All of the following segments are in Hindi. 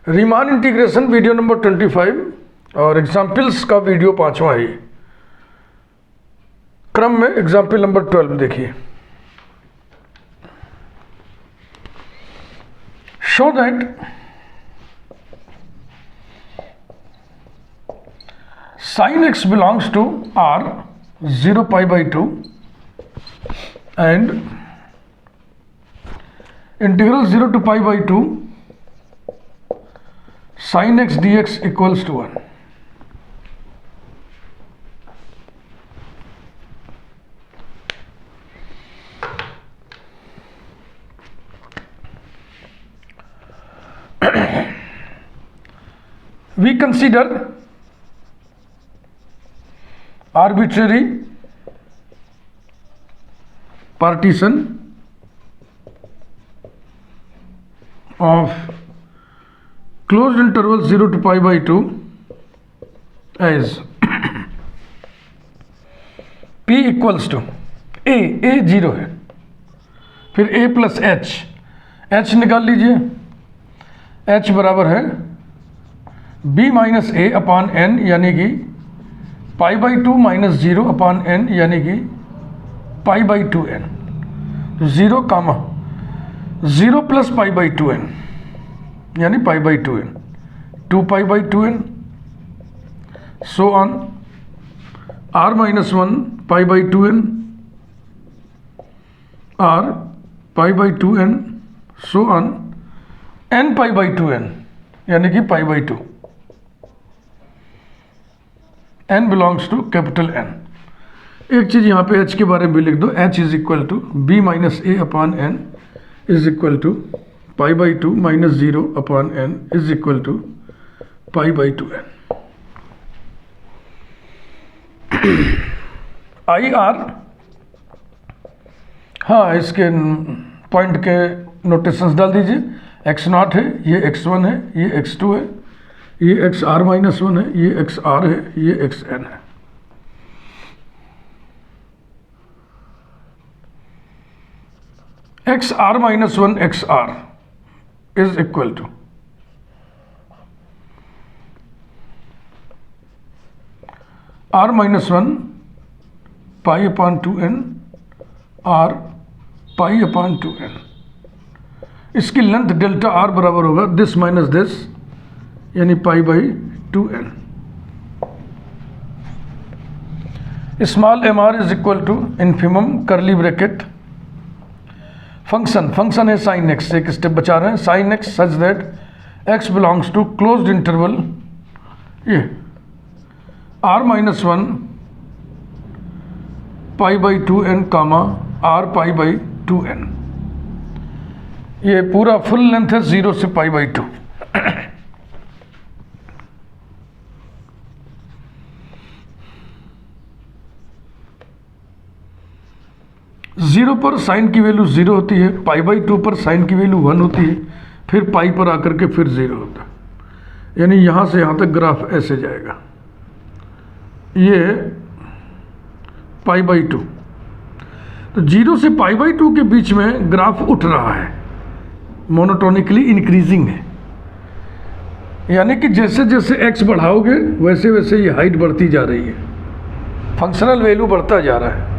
रीमान इंटीग्रेशन वीडियो नंबर 25 और एग्जाम्पल्स का वीडियो 5वां है। क्रम में एग्जाम्पल नंबर 12 देखिए। Show that sin x belongs to R 0 pi by 2 and integral 0 to pi by 2 sin x dx equals to 1. We consider arbitrary partition of closed interval 0 to pi by 2 as p equals to a 0 है, फिर a प्लस h निकाल लीजिए। h बराबर है b minus a upon n यानी कि pi by 2 minus 0 upon n यानी कि पाई बाई 2 एन। तो 0 comma 0 plus pi by 2 n यानी pi by 2 n, 2 pi by 2 n so on r minus 1 pi by 2 n r pi by 2 n so on n pi by 2 n यानी कि pi by 2। n belongs to capital N। एक चीज़ यहाँ पे h के बारे में भी लिख दो, h is equal to b minus a upon n is equal to pi by 2 minus 0 upon n is equal to pi by 2 n. I r, हाँ इसके पॉइंट के नोटेशंस डाल दीजिए। x0 है, ये x1 है, ये x2 है, ये एक्स आर माइनस 1 है, ये एक्स आर है, ये एक्स एन है। X r minus 1 x r is equal to r minus 1 pi upon 2 n r pi upon 2 n. इसकी लेंथ डेल्टा आर बराबर होगा दिस माइनस दिस यानी pi by 2 n. Small m r is equal to infimum curly bracket function है साइन एक्स, एक स्टेप बचा रहे हैं, sine x such that x belongs to closed interval ये are minus 1 pi by 2 n comma r pi by 2 n. ये पूरा फुल लेंथ है 0 से पाई बाई 2। 0 पर साइन की वैल्यू 0 होती है, पाई बाई 2 पर साइन की वैल्यू 1 होती है, फिर पाई पर आकर के फिर 0 होता है। यानी यहाँ से यहाँ तक ग्राफ ऐसे जाएगा, ये पाई बाई 2। तो 0 से पाई बाई 2 के बीच में ग्राफ उठ रहा है, मोनोटोनिकली इंक्रीजिंग है। यानी कि जैसे जैसे x बढ़ाओगे वैसे वैसे ये हाइट बढ़ती जा रही है, फंक्शनल वैल्यू बढ़ता जा रहा है।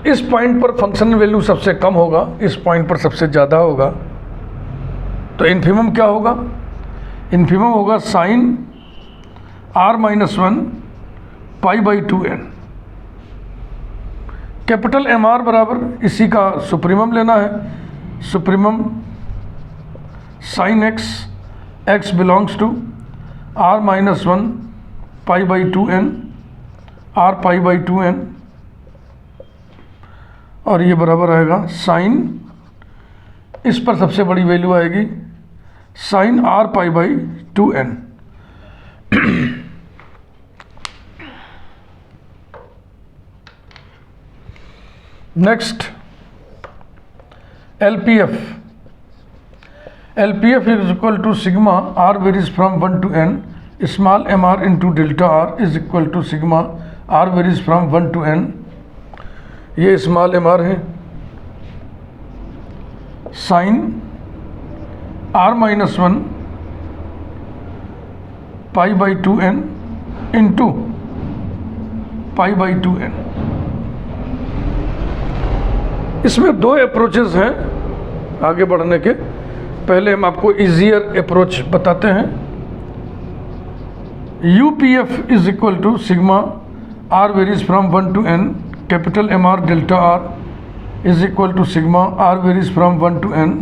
इस पॉइंट पर फंक्शनल वैल्यू सबसे कम होगा, इस पॉइंट पर सबसे ज़्यादा होगा। तो इन्फिमम क्या होगा? इन्फिमम होगा sine r minus 1 pi by 2 n. Capital M r बराबर इसी का सुप्रीमम लेना है, supremum sine x belongs to r minus 1 pi by 2 n r pi by 2 n, और ये बराबर आएगा साइन, इस पर सबसे बड़ी वैल्यू आएगी sine are pi by 2 n. Next LPF is equal to sigma are varies from 1 to n, small m are into delta r is equal to sigma are varies from 1 to n। ये स्मॉल एम आर है, sine r minus 1 pi by 2n into pi by 2n। इसमें दो अप्रोचेस हैं आगे बढ़ने के। पहले हम आपको इजियर अप्रोच बताते हैं। UPF is equal to sigma R varies from 1 to n, capital MR delta R is equal to sigma R varies from 1 to n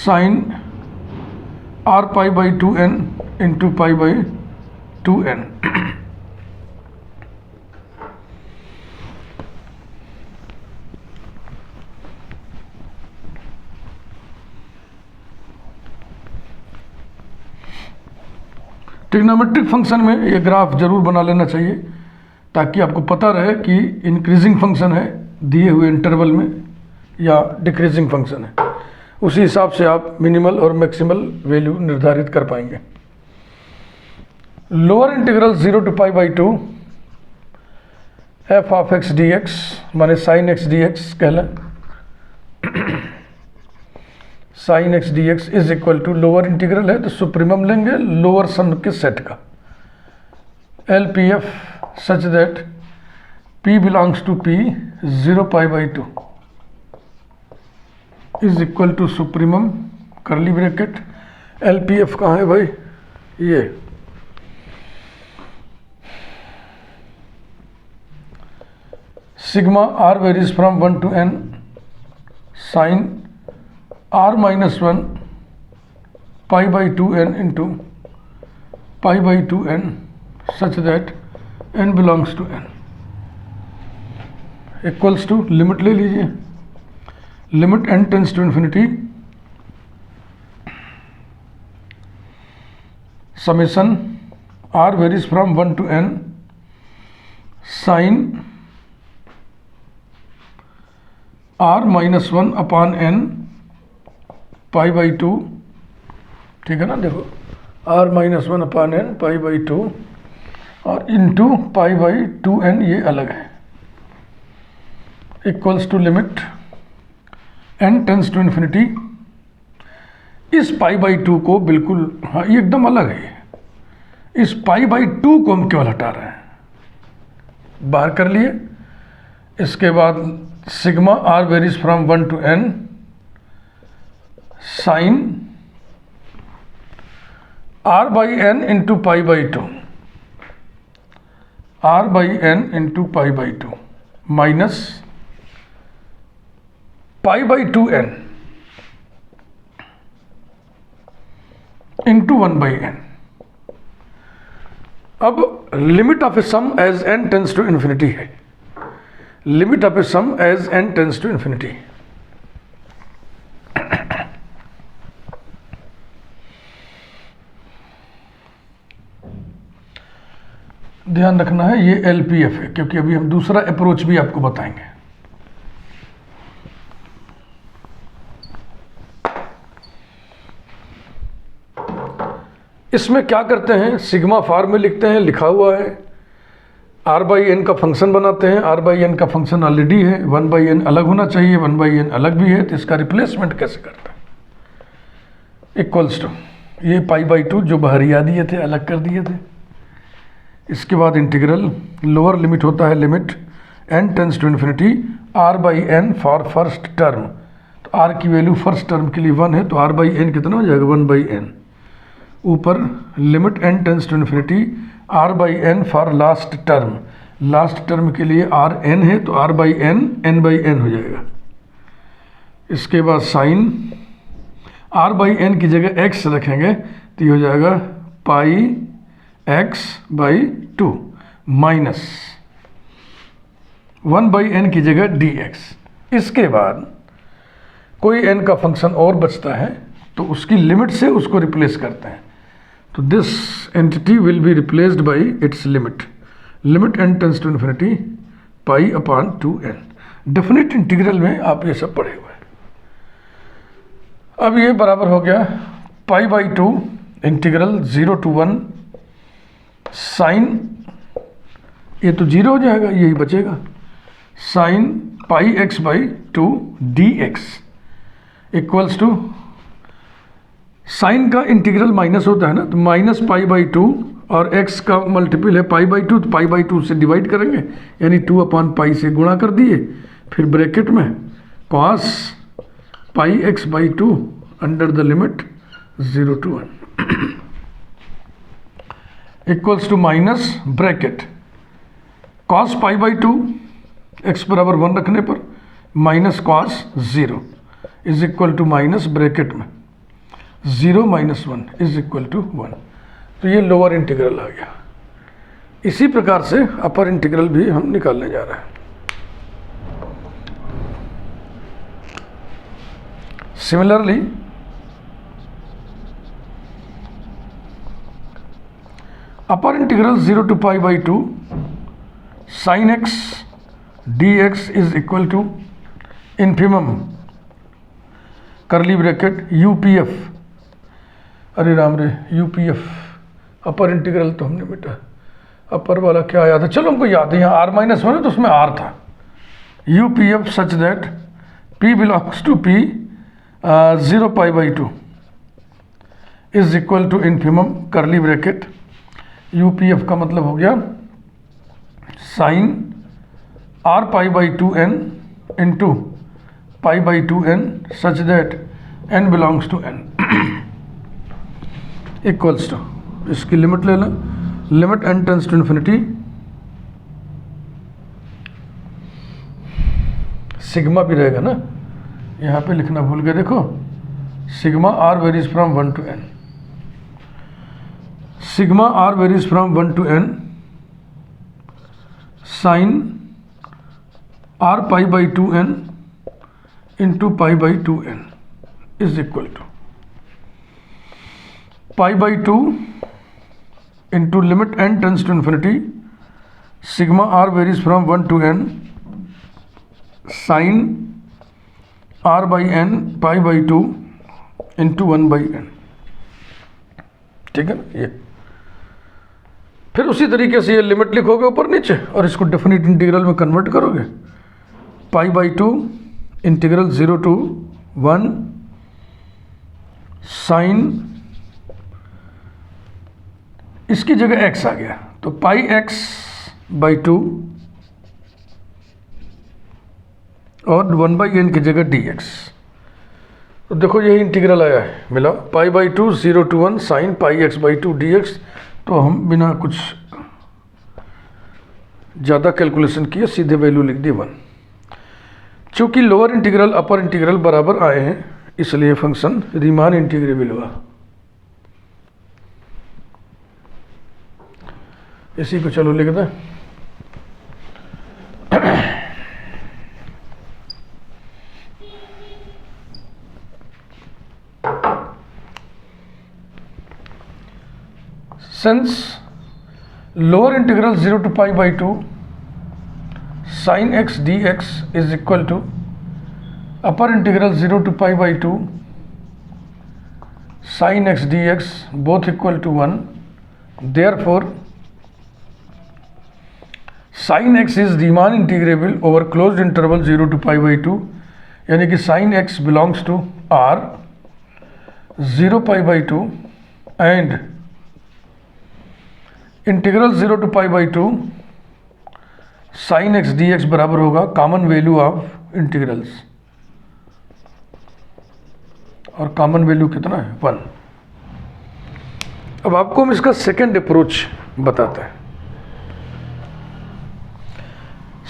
sine R pi by 2n into pi by 2n। Trigonometric function में ये ग्राफ जरूर बना लेना चाहिए ताकि आपको पता रहे कि इंक्रीजिंग फंक्शन है दिए हुए इंटरवल में या डिक्रीजिंग फंक्शन है। उसी हिसाब से आप मिनिमल और मैक्सिमल वैल्यू निर्धारित कर पाएंगे। Lower integral 0 to pi by 2 f of x dx माने साइन x dx कह लें, sine x d x is equal to lower integral है तो सुप्रीमम लेंगे लोअर सम के सेट का LPF such that P belongs to P 0 pi by 2 is equal to supremum curly bracket. LPF कहाँ है भाई? ये sigma R varies from 1 to n sine R minus 1 pi by 2n into pi by 2n such that n belongs to n equals to limit ले लीजिए, limit n tends to infinity summation R varies from 1 to n sine R minus 1 upon n pi by 2, ठीक है ना। देखो R minus 1 upon n pi by 2 और इंटू पाई बाई 2n ये अलग है equals to limit n tends to infinity. इस पाई बाई 2 को बिल्कुल, हाँ ये एकदम अलग है। इस पाई बाई 2 को हम केवल हटा रहे हैं, बाहर कर लिए। इसके बाद sigma R varies from 1 to n sine R by n into pi by 2, R by n into pi by 2 minus pi by 2n into 1 by n। अब limit of a sum as n tends to infinity है, limit of a sum as n tends to infinity. ध्यान रखना है ये LPF है क्योंकि अभी हम दूसरा अप्रोच भी आपको बताएंगे। इसमें क्या करते हैं, सिग्मा फॉर्म में लिखते हैं, लिखा हुआ है। R बाई एन का फंक्शन बनाते हैं, R बाई एन का फंक्शन ऑलरेडी है, 1 बाई एन अलग होना चाहिए, 1 बाई एन अलग भी है, तो इसका रिप्लेसमेंट कैसे करते हैं? इक्वल्स टू ये पाई बाई 2 जो बाहर ही आ दिए थे, अलग कर दिए थे। इसके बाद इंटीग्रल लोअर लिमिट होता है limit n tends to infinity R by n for first term. तो R की वैल्यू फर्स्ट टर्म के लिए 1 है तो R बाई एन कितना हो जाएगा? 1 बाई एन। ऊपर limit n tends to infinity R by n for last term, last term के लिए R n है तो R by n n by n हो जाएगा। इसके बाद साइन R बाई एन की जगह x रखेंगे तो ये हो जाएगा pi x by 2 minus 1 by n की जगह dx। इसके बाद कोई n का फंक्शन और बचता है तो उसकी लिमिट से उसको रिप्लेस करते हैं। तो this entity will be replaced by its limit, limit n tends to infinity pi upon 2n। Definite integral में आप ये सब पढ़े हुए हैं। अब ये बराबर हो गया pi by 2 integral 0 to 1 sine, ये तो 0 हो जाएगा, यही बचेगा, sine pi x by 2 dx equals to sine का इंटीग्रल माइनस होता है ना, तो माइनस पाई बाई टू, और x का मल्टीपल है पाई बाई टू, तो पाई बाई टू से डिवाइड करेंगे, यानी 2/पाई से गुणा कर दिए, फिर ब्रैकेट में cos pi x by two under the limit 0 to 1 equals to minus bracket cos pi by two x बराबर 1 रखने पर minus cos 0 is equal to minus bracket में 0 माइनस 1 इज इक्वल टू 1। तो ये लोअर इंटीग्रल आ गया। इसी प्रकार से अपर इंटीग्रल भी हम निकालने जा रहे हैं। Similarly upper integral 0 to pi by two sine x d x is equal to infimum curly bracket UPF, अरे राम रे यूपीएफ, अपर इंटीग्रल तो हमने बेटा अपर वाला क्या याद है, चलो हमको याद है, यहाँ r माइनस वन है तो उसमें r था, UPF such that p belongs to p 0 pi by two is equal to infimum curly bracket UPF का मतलब हो गया sine r pi by two n into pi by two n such that n belongs to n equals to, इसकी लिमिट ले लें, limit n tends to infinity sigma भी रहेगा ना, यहाँ पे लिखना भूल गए, देखो sigma r varies from 1 to n, sigma r varies from 1 to n sine r pi by two n into pi by two n is equal to pi by two into limit n tends to infinity sigma r varies from 1 to n sine r by n pi by two into 1 by n, ठीक है ना। ये फिर उसी तरीके से ये लिमिट लिखोगे ऊपर नीचे और इसको डेफिनेट इंटीग्रल में कन्वर्ट करोगे, pi by two integral 0 to 1 sine, इसकी जगह x आ गया तो पाई x बाई टू और 1/n की जगह dx, तो देखो यही इंटीग्रल आया है, मिला पाई by two 0 to 1 sign pi x by to dx। तो हम बिना कुछ ज़्यादा कैलकुलेशन किए सीधे वैल्यू लिख दी 1। चूँकि लोअर इंटीग्रल अपर इंटीग्रल बराबर आए हैं इसलिए फंक्शन रीमान इंटीग्रेबल हुआ। इसी को चलो लिख दें, since lower integral 0 to pi by 2 sin x dx is equal to upper integral 0 to pi by 2 sin x dx both equal to 1, therefore sin x is Riemann integrable over closed interval 0 to pi by 2, यानी कि sin x belongs to R 0 pi by 2 and integral 0 to pi by two sine x d x बराबर होगा कॉमन वैल्यू ऑफ इंटीग्रल्स, और कॉमन वैल्यू कितना है 1। अब आपको हम इसका सेकेंड अप्रोच बताते हैं,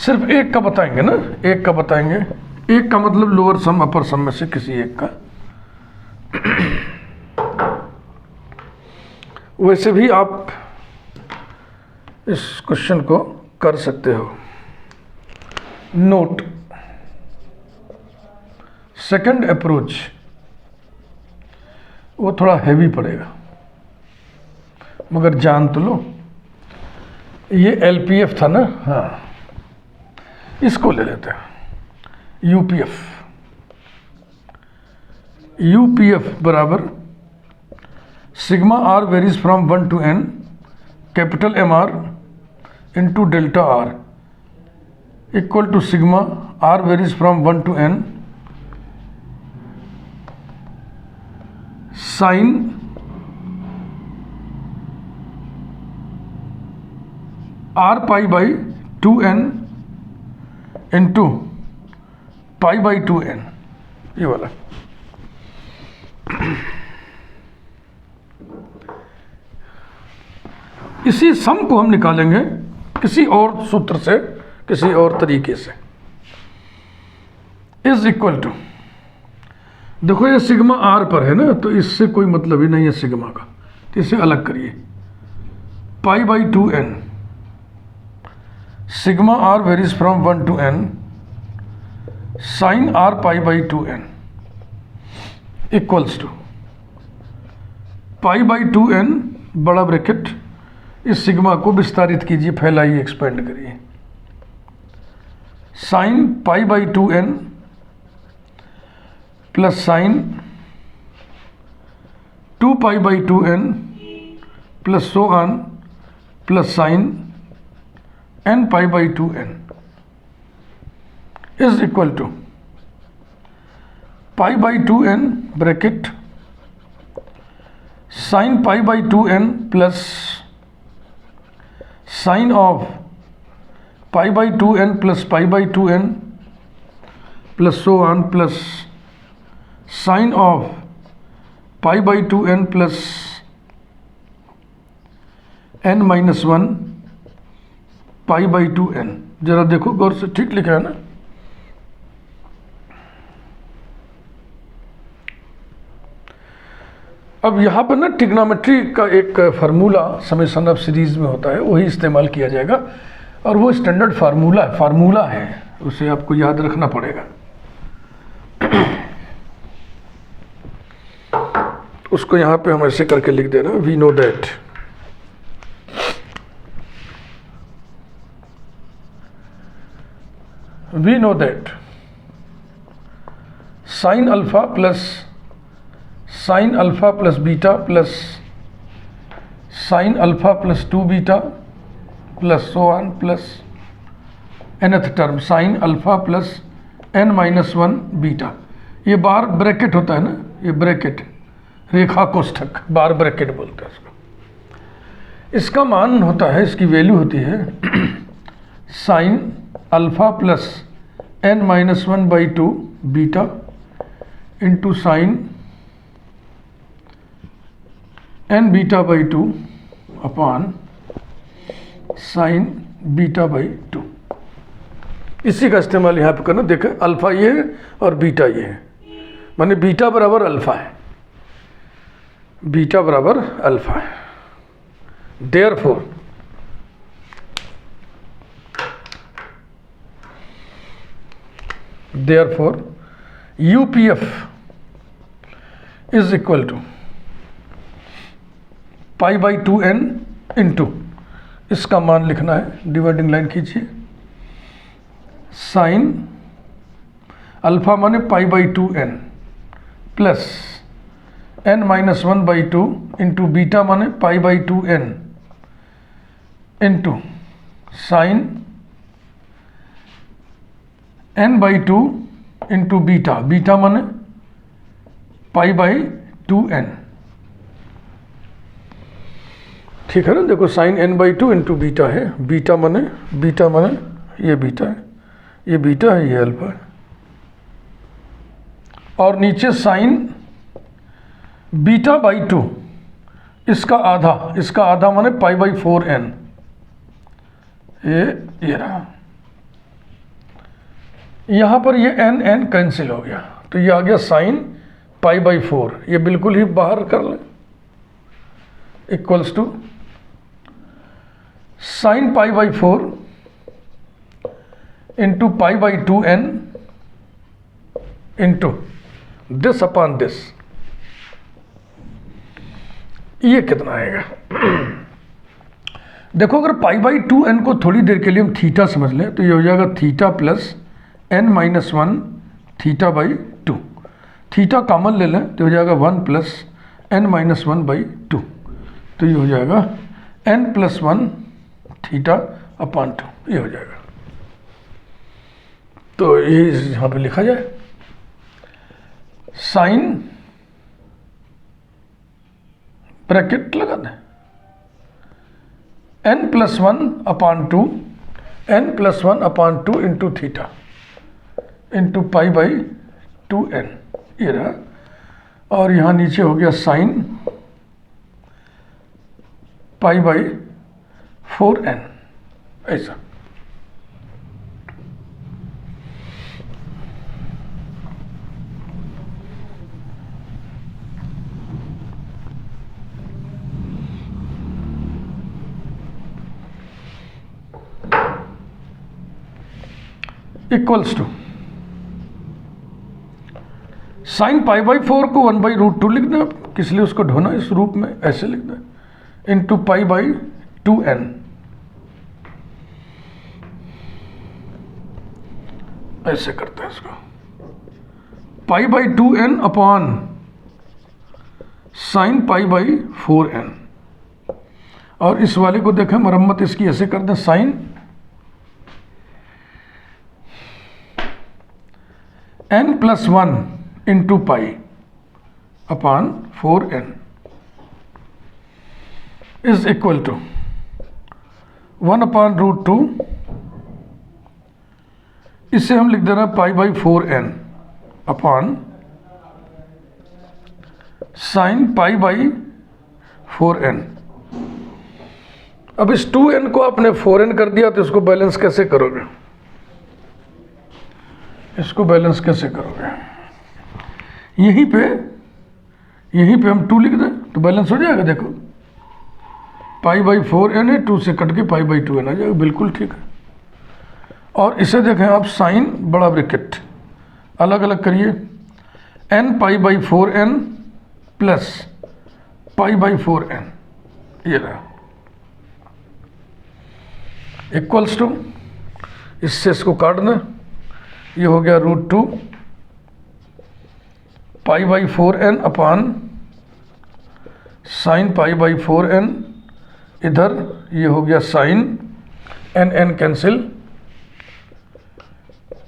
सिर्फ एक का बताएंगे ना, एक का बताएंगे, एक का मतलब लोअर सम अपर सम में से किसी एक का। वैसे भी आप इस क्वेश्चन को कर सकते हो। नोट, सेकंड अप्रोच वो थोड़ा हैवी पड़ेगा मगर जान तो लो, ये एलपीएफ था ना, हाँ इसको ले लेते हैं यूपीएफ। यूपीएफ बराबर sigma are varies from 1 to n capital M are into delta R equal to sigma are varies from 1 to n sine are pi by 2n into pi by 2n, ये वाला। इसी सम को हम निकालेंगे किसी और सूत्र से, किसी और तरीके से। इज इक्वल टू, देखो ये सिग्मा आर पर है ना, तो इससे कोई मतलब ही नहीं है सिग्मा का, तो इसे अलग करिए। Pi by 2n, sigma are varies from 1 to n, sine are pi by 2n equals to pi by 2n बड़ा ब्रैकेट, इस सिग्मा को विस्तारित कीजिए, फैलाइए, एक्सपेंड करिए। Sine pi by 2n plus sine 2 pi by 2n plus so on plus sine n pi by 2n is equal to pi by 2n bracket sine pi by 2n plus sine of pi by 2n plus pi by 2n plus so on plus sine of pi by 2n plus n minus 1 pi by 2n। जरा देखो गौर से, ठीक लिखा है ना? अब यहाँ पर ना ट्रिग्नोमेट्री का एक फार्मूला समेशन ऑफ सीरीज में होता है, वही इस्तेमाल किया जाएगा, और वो स्टैंडर्ड फार्मूला है, उसे आपको याद रखना पड़ेगा। उसको यहाँ पे हम ऐसे करके लिख देना, we know that sine alpha plus beta plus sine alpha plus 2 beta plus so on plus nth term sine alpha plus n minus 1 beta. ये बार ब्रैकेट होता है ना, ये ब्रैकेट, रेखा कोष्ठक, बार ब्रैकेट बोलते हैं इसको। इसका मान होता है, इसकी वैल्यू होती है sign alpha plus n minus 1 by 2 beta into sine n beta by 2 upon sine beta by 2। इसी का इस्तेमाल यहाँ पे करना। देखें, अल्फा ये है और बीटा ये है, माने बीटा बराबर अल्फा है, बीटा बराबर अल्फा है। Therefore UPF is equal to pi by 2n into, इसका मान लिखना है, डिवाइडिंग लाइन खींचिए, साइन अल्फा माने pi by 2n plus n minus 1 by 2 into beta माने pi by 2n into sine n by 2 into beta, beta माने पाई बाई 2n। ठीक है ना? देखो sine n by 2 into beta है, बीटा माने ये बीटा है, ये बीटा है, ये अल्फा है, और नीचे साइन बीटा बाई 2, इसका आधा माने पाई बाई 4n, ये रहा। यहाँ पर ये n कैंसिल हो गया, तो ये आ गया साइन पाई बाई 4, ये बिल्कुल ही बाहर कर लें, equals to sine pi by 4 into pi by 2n into this upon this. ये कितना आएगा? देखो, अगर पाई बाई 2n को थोड़ी देर के लिए हम थीटा समझ लें, तो ये हो जाएगा theta plus n minus 1 theta by 2। Theta common ले लें तो हो जाएगा 1 प्लस n माइनस 1 बाई 2, तो ये हो जाएगा n प्लस 1 थीटा अपॉन 2, ये हो जाएगा। तो ये यहाँ पे लिखा जाए, साइन ब्रैकेट लगा दें, n+1/2 n+1/2 into theta into π/2n, ये रहा। और यहाँ नीचे हो गया साइन π/4n, ऐसा। इक्वल्स टू साइन π/4 को 1/√2 लिख दें, किस लिए उसको ढोना इस रूप में, ऐसे लिख दें, इंटू π/2n, ऐसे करते हैं इसको, π/2n अपॉन साइन π/4n। और इस वाले को देखें, मरम्मत इसकी ऐसे कर दें, sine n+1 into π/4n is equal to 1/√2, इसे हम लिख देना π/4n अपॉन साइन π/4n। अब इस 2n को आपने 4n कर दिया, तो इसको बैलेंस कैसे करोगे, इसको बैलेंस कैसे करोगे? यहीं पे हम 2 लिख दें तो बैलेंस हो जाएगा। देखो π/4n है, 2 से कट के π/2n आ जाएगा, बिल्कुल ठीक है। और इसे देखें आप, साइन बड़ा ब्रैकेट अलग अलग करिए, n π/4n प्लस π/4n, ये रहा, इक्वल्स टू, इससे इसको काट दें, ये हो गया √2 π/4n अपॉन साइन π/4n, इधर ये हो गया sign n cancel,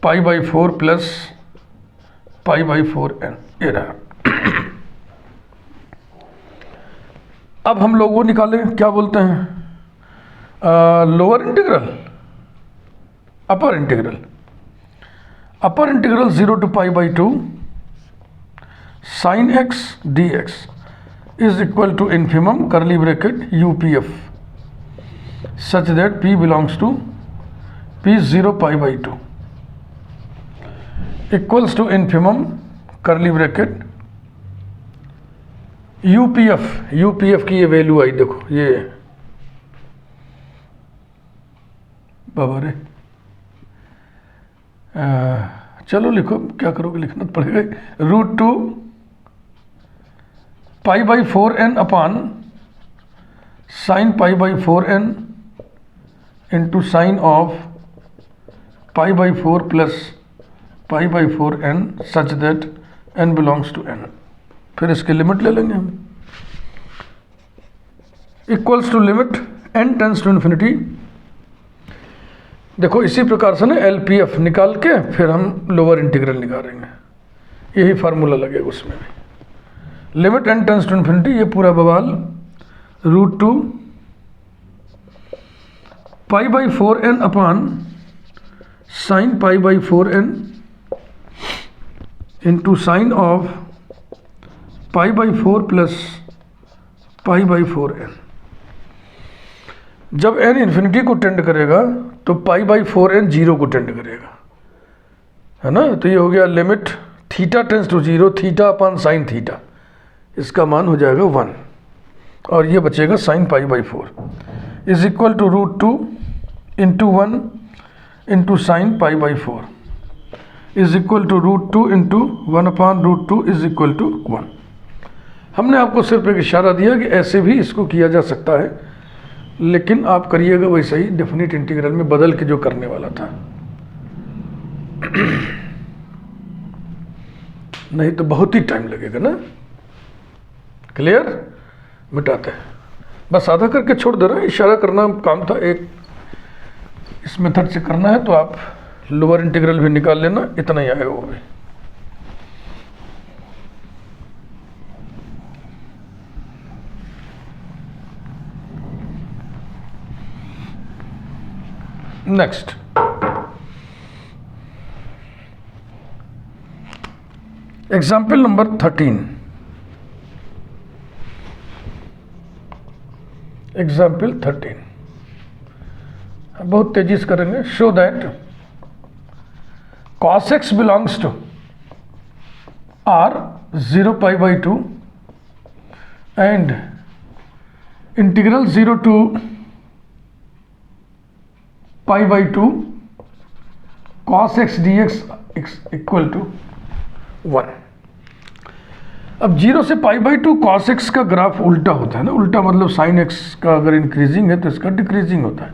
π/4 plus π/4n, ये रहा। अब हम लोग वो निकालें, क्या बोलते हैं, lower integral, upper integral. Upper integral 0 to π/2 sin x dx is equal to infimum curly bracket UPF such that p belongs to p0 π/2 equals to infimum curly bracket UPF की ये वैल्यू आई, देखो ये बाबा रे, चलो लिखो, क्या करोगे, लिखना तो पड़ेगा। √2 π/4n upon sine π/4n into sine of π/4 plus π/4n such that n belongs to n। फिर इसकी लिमिट ले लेंगे हम, equals to limit n tends to infinity. देखो इसी प्रकार से ना LPF निकाल के फिर हम लोअर इंटीग्रल निकालेंगे, यही फार्मूला लगेगा उसमें भी। Limit n tends to infinity, ये पूरा बवाल √2 π/4n upon sine π/4n into sine of π/4 plus π/4n। जब n इन्फिनिटी को टेंड करेगा तो π/4n 0 को टेंड करेगा, है ना। तो ये हो गया limit theta tends to 0, theta upon sine theta, इसका मान हो जाएगा 1, और ये बचेगा sine π/4 is equal to √2 into 1 into sine π/4 is equal to √2 into 1/√2 is equal to 1। हमने आपको सिर्फ एक इशारा दिया कि ऐसे भी इसको किया जा सकता है, लेकिन आप करिएगा वैसे ही डेफिनेट इंटीग्रल में बदल के जो करने वाला था। नहीं तो बहुत ही टाइम लगेगा ना। क्लियर? मिटाते हैं, बस आधा करके छोड़ दे रहा है, इशारा करना काम था। एक इस मेथड से करना है तो आप लोअर इंटीग्रल भी निकाल लेना, इतना ही आएगा वो भी। Next, example number 13। एग्जाम्पल 13 बहुत तेजी से करेंगे। Show that cos x belongs to r 0π/2 and integral 0 to π/2 cos x dx equal to 1। अब 0 से π/2 cos x का ग्राफ उल्टा होता है ना, उल्टा मतलब sin x का अगर इंक्रीजिंग है तो इसका डिक्रीजिंग होता है।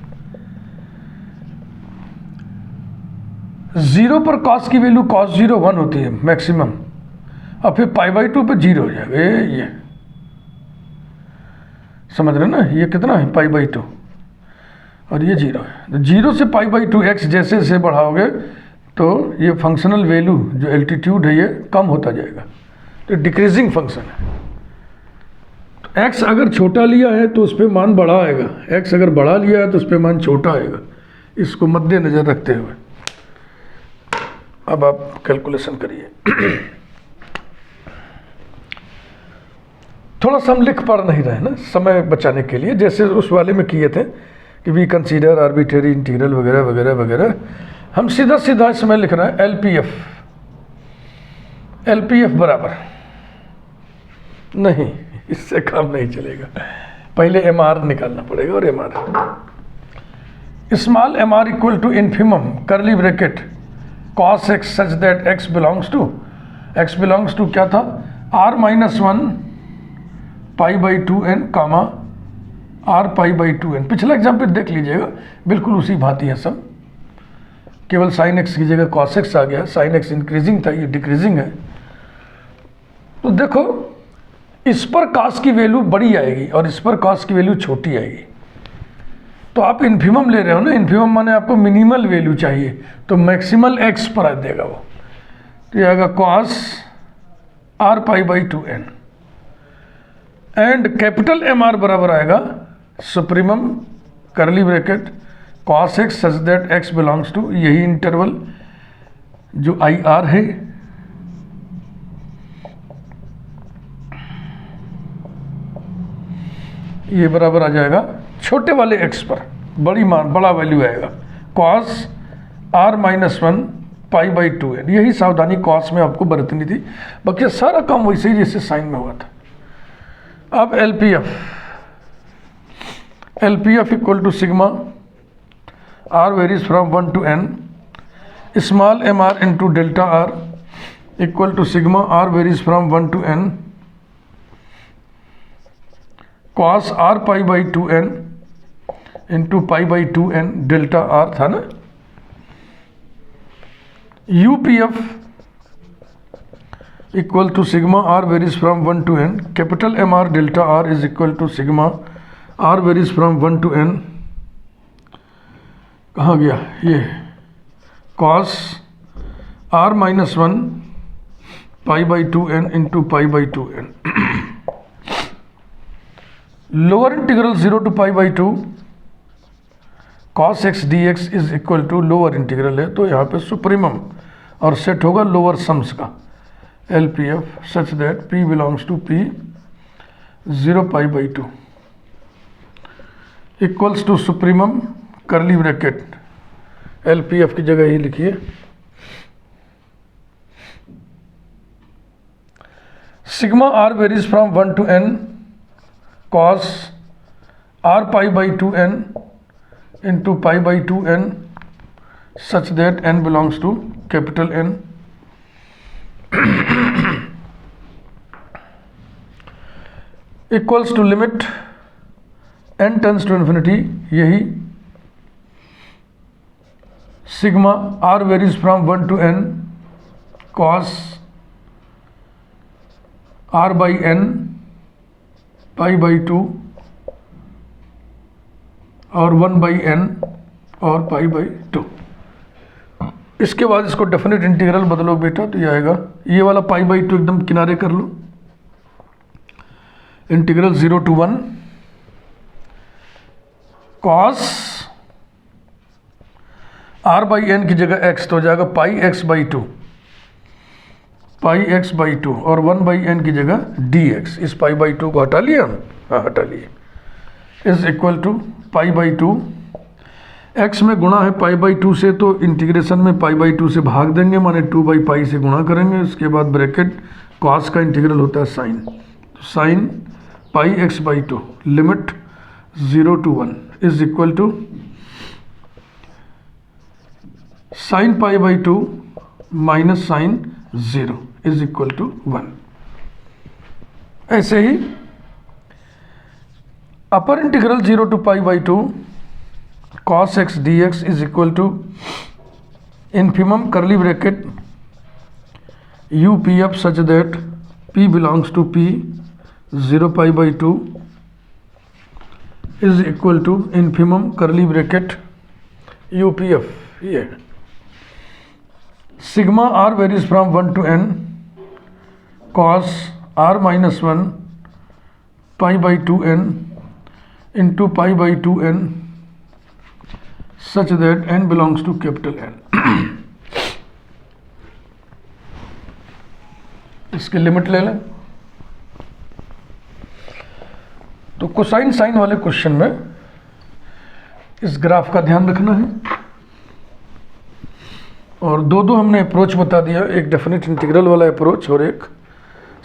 0 पर cos की वैल्यू cos 0 1 होती है मैक्सिमम, और फिर π/2 पे 0 हो जाएगा। ये समझ रहे ना, ये कितना है π/2 और ये 0 है। तो 0 से π/2 x जैसे जैसे बढ़ाओगे तो ये फंक्शनल वैल्यू जो एल्टीट्यूड है ये कम होता जाएगा, तो डिक्रीजिंग फंक्शन है। तो x अगर छोटा लिया है तो उस पर मान बड़ा आएगा, x अगर बड़ा लिया है तो उस पर मान छोटा आएगा। इसको मद्देनजर रखते हुए अब आप कैलकुलेशन करिए। थोड़ा सा हम लिख पढ़ नहीं रहे ना समय बचाने के लिए, जैसे उस वाले में किए थे कि वी कंसीडर आर्बिट्रेरी इंटीग्रल वगैरह वगैरह वगैरह। हम सीधा सीधा इसमें लिख रहे हैं एलपीएफ बराबर नहीं, इससे काम नहीं चलेगा, पहले एमआर निकालना पड़ेगा। और MR small MR equal to infimum curly bracket cos x such that x belongs to क्या था, r-1 π/2n कामा r π/2n। पिछला एग्जाम्पल देख लीजिएगा, बिल्कुल उसी भांति है सब, केवल sin x की जगह cos x आ गया। sin x इंक्रीजिंग था, ये डिक्रीजिंग है। तो देखो इस पर cos की वैल्यू बड़ी आएगी और इस पर cos की वैल्यू छोटी आएगी। तो आप इन्फिमम ले रहे हो ना, इन्फिमम माने आपको मिनिमल वैल्यू चाहिए, तो मैक्सिमल x पर देगा वो, तो ये आएगा cos r π/2n and capital MR बराबर आएगा supremum curly bracket cos x such that x belongs to, यही इंटरवल जो IR है, ये बराबर आ जाएगा छोटे वाले x पर बड़ा वैल्यू आएगा cos r-1 π/2n। यही सावधानी cos में आपको बरतनी थी, बाकी सारा काम वैसे ही जैसे साइन में हुआ था। अब LPF equal to sigma r varies from 1 to n, small mr into delta r equal to sigma r varies from 1 to n cos r π/2n into π/2n delta r था ना। UPF equal to sigma r varies from 1 to n, capital MR delta r is equal to sigma r varies from 1 to n, कहाँ गया ये, cos r-1 π/2n into π/2n। Lower integral 0 to π/2 cos x dx is equal to lower integral है, तो यहाँ पे सुप्रीमम और सेट होगा लोअर सम्स का LPF such that P belongs to P 0 π/2 equals to supremum curly bracket, LPF की जगह ही लिखिए sigma r varies from 1 to n cos r π/2n into π/2n such that n belongs to capital N equals to limit n tends to infinity, यही sigma r varies from 1 to n cos r by n π/2 और 1 by n और π/2। इसके बाद इसको डेफिनेट इंटीग्रल बदलो बेटा, तो ये आएगा, ये वाला π/2 एकदम किनारे कर लो, integral 0 to 1 cos r by n की जगह x तो हो जाएगा pi x by two, pi x by two, और 1 बाई एन की जगह dx। इस पाई बाई टू को हटा लिया हम, हाँ हटा लिए, is equal to pi by two, x में गुणा है पाई बाई टू से तो इंटीग्रेशन में पाई बाई टू से भाग देंगे, माने 2 बाई पाई से गुणा करेंगे। इसके बाद ब्रैकेट कॉस का इंटीग्रल होता है sine, sine pi x by two, limit 0 to 1 is equal to sine pi by two minus sine 0 is equal to 1। ऐसे ही upper integral 0 to pi by two cos x dx is equal to infimum curly bracket UPF such that P belongs to P 0 pi by two is equal to infimum curly bracket UPF, ये sigma r varies from 1 to n cos r minus 1 pi by two n into pi by two n such that n belongs to capital N। इसकी लिमिट ले लें तो कोसाइन साइन वाले क्वेश्चन में इस ग्राफ का ध्यान रखना है। और दो हमने अप्रोच बता दिया, एक डेफिनेट इंटीग्रल वाला अप्रोच और एक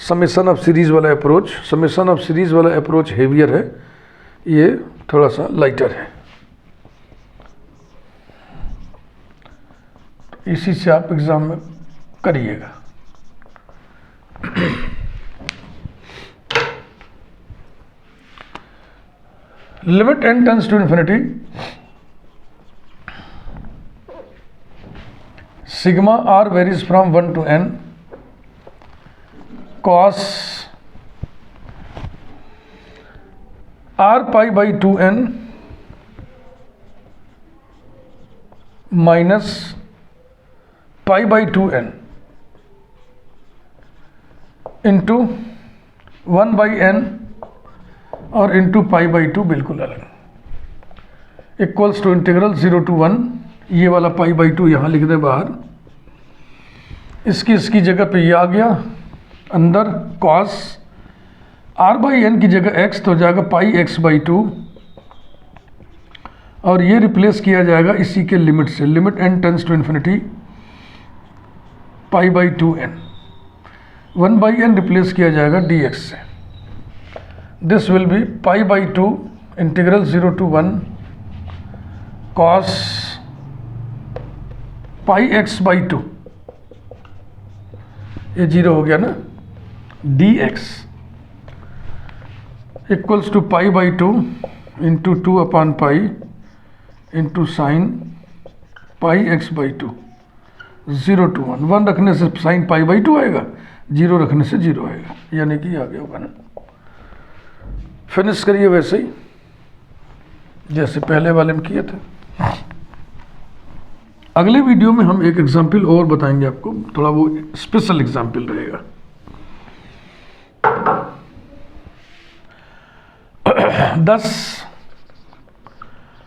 समेशन ऑफ सीरीज वाला अप्रोच। समेशन ऑफ सीरीज वाला अप्रोच हेवियर है, ये थोड़ा सा लाइटर है। इसी से आप एग्जाम में करिएगा। Limit n tends to infinity sigma r varies from 1 to n cos r pi by two n minus pi by two n into 1 by n और इंटू पाई बाई टू बिल्कुल अलग, इक्वल्स टू इंटीग्रल 0 to 1। ये वाला पाई बाई टू यहाँ लिख दें बाहर, इसकी जगह पे ये आ गया अंदर, cos r बाई n की जगह x तो हो जाएगा पाई एक्स बाई टू, और ये रिप्लेस किया जाएगा इसी के लिमिट से, limit n tends to infinity pi by two n, 1 by n replace किया जाएगा dx से। This will be pi by two integral 0 to 1 cos pi x by two, ये 0 हो गया ना, dx equals to pi by two into 2 upon pi into sine pi x by two, 0 to 1। 1 रखने से साइन पाई बाई टू आएगा, 0 रखने से 0 आएगा, यानी कि आगे होगा ना। फिनिश करिए वैसे ही जैसे पहले वाले में किए थे। अगले वीडियो में हम एक एग्जाम्पल और बताएंगे आपको, थोड़ा वो स्पेशल एग्जाम्पल रहेगा। 10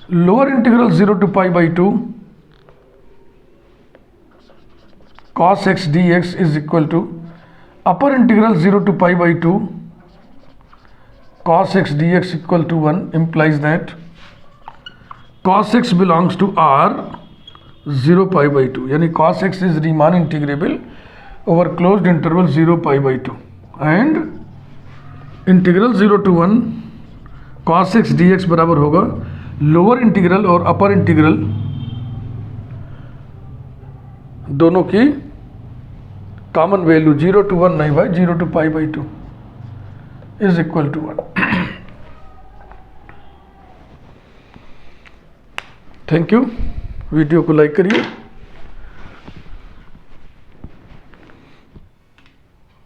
lower integral 0 to pi by two cos x dx is equal to upper integral 0 to pi by two cos x dx equal to 1 implies that cos x belongs to r 0 pi by two, यानी cos x is Riemann integrable over closed interval 0 pi by two, and integral 0 to 1 cos x dx बराबर होगा लोअर इंटीग्रल और अपर इंटीग्रल दोनों की कॉमन वैल्यू 0 to 1 नहीं भाई, 0 to pi by two is equal to 1। Thank you, video को लाइक करिए।